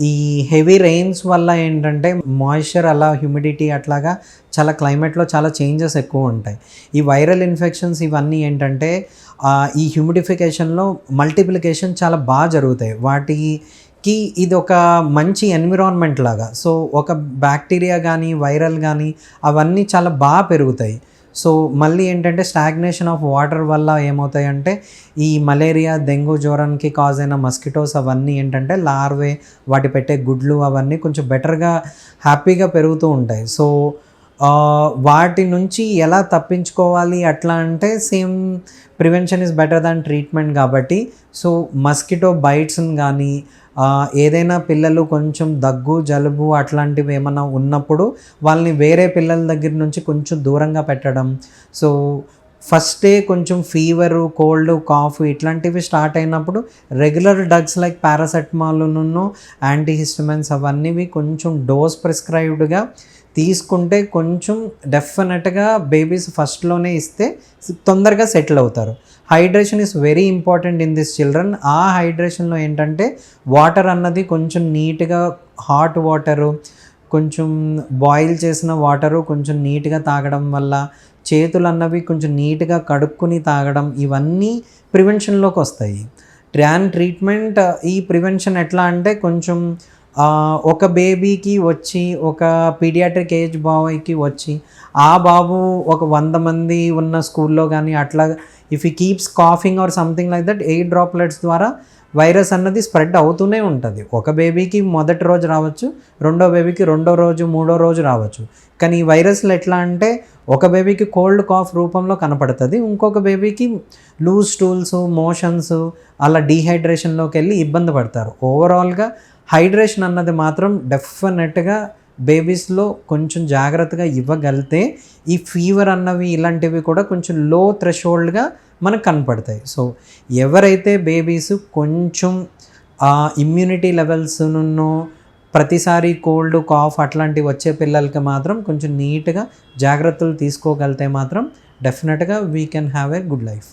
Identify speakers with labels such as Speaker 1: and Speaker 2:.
Speaker 1: ఈ heavy rains వల్ల ఏంటంటే మాయిశ్చర్ అలా హ్యూమిడిటీ అట్లాగా చాలా క్లైమేట్లో చాలా చేంజెస్ ఎక్కువ ఉంటాయి. ఈ వైరల్ ఇన్ఫెక్షన్స్ ఇవన్నీ ఏంటంటే ఈ హ్యూమిడిఫికేషన్లో మల్టిప్లికేషన్ చాలా బాగా జరుగుతాయి. వాటికి ఇది ఒక మంచి ఎన్విరాన్మెంట్ లాగా. సో ఒక బ్యాక్టీరియా కానీ వైరల్ కానీ అవన్నీ చాలా బాగా పెరుగుతాయి. సో మళ్ళీ ఏంటంటే స్టాగ్నేషన్ ఆఫ్ వాటర్ వల్ల ఏమవుతాయంటే ఈ మలేరియా డెంగ్యూ జ్వరానికి కాజ్ అయిన మస్కిటోస్ అవన్నీ ఏంటంటే లార్వే వాటి పెట్టే గుడ్లు అవన్నీ కొంచెం బెటర్గా హ్యాపీగా పెరుగుతూ ఉంటాయి. సో వాటి నుంచి ఎలా తప్పించుకోవాలి అట్లా అంటే same prevention is better than treatment కాబట్టి సో మస్కిటో బైట్స్ని కానీ ఏదైనా పిల్లలు కొంచెం దగ్గు జలుబు అట్లాంటివి ఏమైనా ఉన్నప్పుడు వాళ్ళని వేరే పిల్లల దగ్గర నుంచి కొంచెం దూరంగా పెట్టడం. సో ఫస్టే కొంచెం ఫీవరు కోల్డ్ కాఫ్ ఇట్లాంటివి స్టార్ట్ అయినప్పుడు రెగ్యులర్ డ్రగ్స్ లైక్ పారాసెటమాల్ను యాంటీహిస్టమిన్స్ అవన్నీ కొంచెం డోస్ ప్రిస్క్రైబ్డ్గా తీసుకుంటే కొంచెం డెఫినెట్గా బేబీస్ ఫస్ట్లోనే ఇస్తే తొందరగా సెటిల్ అవుతారు. Hydration is very important in this children. ఆ హైడ్రేషన్లో ఏంటంటే వాటర్ అన్నది కొంచెం నీట్గా హాట్ వాటరు కొంచెం బాయిల్ చేసిన వాటరు కొంచెం నీట్గా తాగడం వల్ల చేతులు అన్నవి కొంచెం నీట్గా కడుక్కుని తాగడం ఇవన్నీ ప్రివెన్షన్లోకి వస్తాయి. ట్రీట్మెంట్ ఈ ప్రివెన్షన్ ఎట్లా అంటే కొంచెం ఒక బేబీకి వచ్చి ఒక పీడియాట్రిక్ ఏజ్ బాయ్కి వచ్చి ఆ బాబు ఒక 100 మంది ఉన్న స్కూల్లో కానీ అట్లా ఇఫ్ ఈ keeps coughing or something like that air droplets ద్వారా వైరస్ అన్నది స్ప్రెడ్ అవుతూనే ఉంటుంది. ఒక బేబీకి మొదటి రోజు రావచ్చు, రెండో బేబీకి రెండో రోజు మూడో రోజు రావచ్చు. కానీ ఈ వైరస్లు ఎట్లా అంటే ఒక బేబీకి కోల్డ్ కాఫ్ రూపంలో కనపడుతుంది, ఇంకొక బేబీకి లూజ్ స్టూల్స్ మోషన్స్ అలా డీహైడ్రేషన్లోకి వెళ్ళి ఇబ్బంది పడతారు. ఓవరాల్గా హైడ్రేషన్ అన్నది మాత్రం డెఫినెట్గా బేబీస్లో కొంచెం జాగ్రత్తగా ఇవ్వగలిగితే ఈ ఫీవర్ అన్నవి ఇలాంటివి కూడా కొంచెం లో థ్రెషోల్డ్గా మనకు కనపడతాయి. సో ఎవరైతే బేబీస్ కొంచెం ఇమ్యూనిటీ లెవెల్స్ను ప్రతిసారి కోల్డ్ కాఫ్ అట్లాంటివి వచ్చే పిల్లలకి మాత్రం కొంచెం నీట్గా జాగ్రత్తలు తీసుకోగలిగితే మాత్రం డెఫినెట్గా we can have a good life.